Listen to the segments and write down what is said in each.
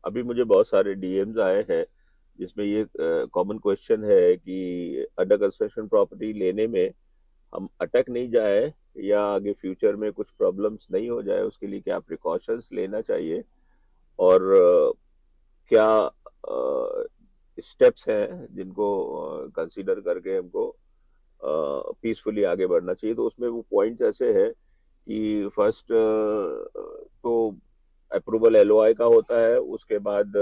अभी मुझे बहुत सारे डीएम्स आए हैं जिसमें ये कॉमन क्वेश्चन है कि अंडर कंस्ट्रक्शन प्रॉपर्टी लेने में हम अटक नहीं जाए या आगे फ्यूचर में कुछ प्रॉब्लम्स नहीं हो जाए, उसके लिए क्या प्रिकॉशंस लेना चाहिए और क्या स्टेप्स हैं जिनको कंसीडर करके हमको पीसफुली आगे बढ़ना चाहिए। तो उसमें वो पॉइंट्स ऐसे है कि फर्स्ट तो अप्रूवल एलओआई का होता है, उसके बाद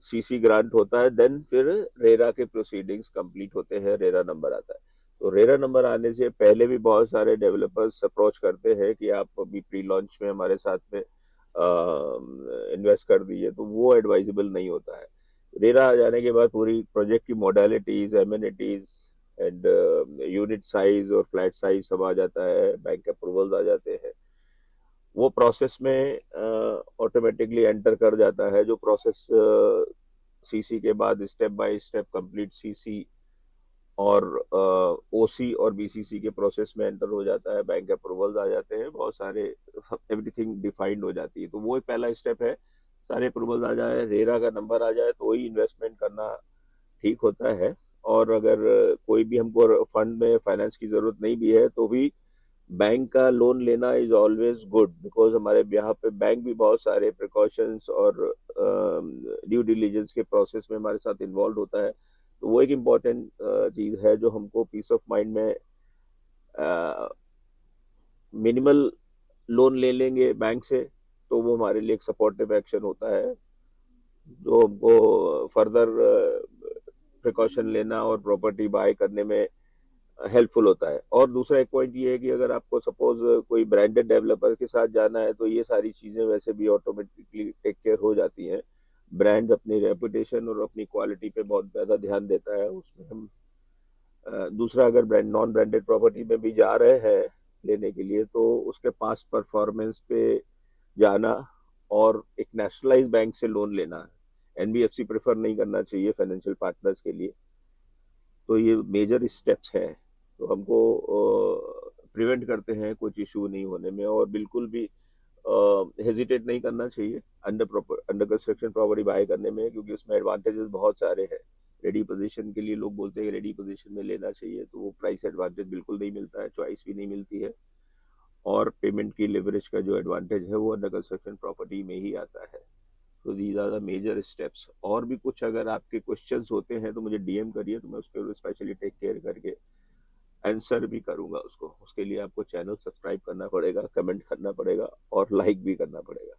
सीसी ग्रांट होता है, देन फिर रेरा के प्रोसीडिंग्स कंप्लीट होते हैं, रेरा नंबर आता है। तो रेरा नंबर आने से पहले भी बहुत सारे डेवलपर्स अप्रोच करते हैं कि आप अभी प्री लॉन्च में हमारे साथ में इन्वेस्ट कर दीजिए, तो वो एडवाइजेबल नहीं होता है। रेरा आ जाने के बाद पूरी प्रोजेक्ट की modalities, amenities and unit size और फ्लैट साइज सब आ जाता है, बैंक अप्रूवल्स आ जाते हैं। वो प्रोसेस में ऑटोमेटिकली एंटर कर जाता है, जो प्रोसेस सीसी के बाद step by step complete CC और ओसी और बीसीसी के प्रोसेस में एंटर हो जाता है, बैंक अप्रूवल्स आ जाते हैं, बहुत सारे एवरीथिंग डिफाइंड हो जाती है। तो वो एक पहला स्टेप है, सारे अप्रूवल्स आ जाए, रेरा का नंबर आ जाए, तो वही इन्वेस्टमेंट करना ठीक होता है। और अगर कोई भी हमको फंड में फाइनेंस की जरूरत नहीं भी है तो भी बैंक का लोन लेना इज ऑलवेज गुड, बिकॉज हमारे यहाँ पे बैंक भी बहुत सारे प्रिकॉशंस और ड्यू डिलीजेंस के प्रोसेस में हमारे साथ इन्वॉल्व होता है। तो वो एक इम्पॉर्टेंट चीज है जो हमको पीस ऑफ माइंड में मिनिमल लोन ले लेंगे बैंक से, तो वो हमारे लिए एक सपोर्टिव एक्शन होता है जो हमको फर्दर प्रिकॉशन लेना और प्रॉपर्टी बाय करने में हेल्पफुल होता है। और दूसरा एक पॉइंट ये है कि अगर आपको सपोज कोई ब्रांडेड डेवलपर के साथ जाना है तो ये सारी चीजें वैसे भी ऑटोमेटिकली टेक केयर हो जाती हैं। ब्रांड अपनी रेपुटेशन और अपनी क्वालिटी पे बहुत ज्यादा ध्यान देता है, उसमें हम दूसरा अगर ब्रांड नॉन ब्रांडेड प्रॉपर्टी में भी जा रहे हैं लेने के लिए तो उसके पास परफॉर्मेंस पे जाना और एक नेशनलाइज बैंक से लोन लेना है, एनबीएफसी प्रेफर नहीं करना चाहिए फाइनेंशियल पार्टनर्स के लिए। तो ये मेजर स्टेप्स हैं तो हमको प्रिवेंट करते हैं कुछ इशू नहीं होने में, और बिल्कुल भी हेजिटेट नहीं करना चाहिए अंडर कंस्ट्रक्शन प्रॉपर्टी बाय करने में, क्योंकि उसमें एडवांटेजेस बहुत सारे हैं। रेडी पोजीशन के लिए लोग बोलते हैं रेडी पोजीशन में लेना चाहिए, तो वो प्राइस एडवांटेज बिल्कुल नहीं मिलता है, चॉइस भी नहीं मिलती है, और पेमेंट की लिवरेज का जो एडवांटेज है वो अंडर कंस्ट्रक्शन प्रॉपर्टी में ही आता है। तो these are the major steps. और भी कुछ अगर आपके क्वेश्चंस होते हैं तो मुझे डीएम करिए, तो मैं उसके ऊपर स्पेशली टेक केयर करके आंसर भी करूंगा उसको। उसके लिए आपको चैनल सब्सक्राइब करना पड़ेगा, कमेंट करना पड़ेगा और लाइक भी करना पड़ेगा।